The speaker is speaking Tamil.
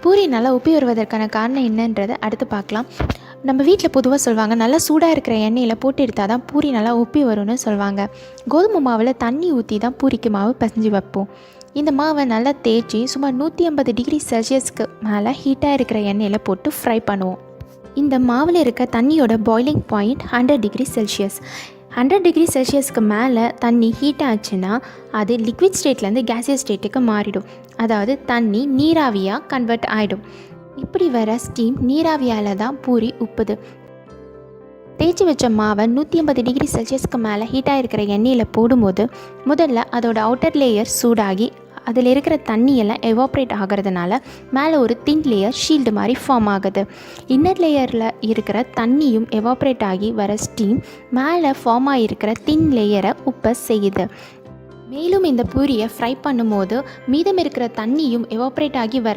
பூரி நல்லா உப்பி வருவதற்கான காரணம் என்னன்றதை அடுத்து பார்க்கலாம். நம்ம வீட்டில் பொதுவாக சொல்லுவாங்க, நல்லா சூடாக இருக்கிற எண்ணெயில் போட்டு எடுத்தால் தான் பூரி நல்லா உப்பி வரும்னு சொல்லுவாங்க. கோதுமை மாவில் தண்ணி ஊற்றி தான் பூரிக்கு மாவு பிசைஞ்சு வைப்போம். இந்த மாவை நல்லா தேய்ச்சி சுமார் 150 டிகிரி செல்சியஸ்க்கு மேலே ஹீட்டாக இருக்கிற எண்ணெயில் போட்டு ஃப்ரை பண்ணுவோம். இந்த மாவில் இருக்க தண்ணியோட boiling point 100 degree Celsius. 100 degree செல்சியஸ்க்கு மேலே தண்ணி ஹீட் ஆச்சுன்னா அது லிக்விட் ஸ்டேட்லேருந்து கேசியஸ் ஸ்டேட்டுக்கு மாறிடும். அதாவது தண்ணி நீராவியாக கன்வெர்ட் ஆகிடும். இப்படி வர ஸ்டீம் நீராவியால் தான் பூரி உப்புது. தேய்ச்சி வச்ச மாவை 150 டிகிரி செல்சியஸ்க்கு மேலே ஹீட்டாக இருக்கிற எண்ணெயில் போடும்போது முதல்ல அதோட அவுட்டர் லேயர் சூடாகி அதில் இருக்கிற தண்ணியெல்லாம் எவாப்ரேட் ஆகிறதுனால மேலே ஒரு தின் லேயர் ஷீல்டு மாதிரி ஃபார்ம் ஆகுது. இன்னர் லேயரில் இருக்கிற தண்ணியும் எவாப்ரேட் ஆகி வர ஸ்டீம் மேலே ஃபார்ம் ஆகியிருக்கிற தின் லேயரை உப்பை செய்யுது. மேலும் இந்த பூரியை ஃப்ரை பண்ணும்போது மீதம் இருக்கிற தண்ணியும் எவாப்ரேட் ஆகி வர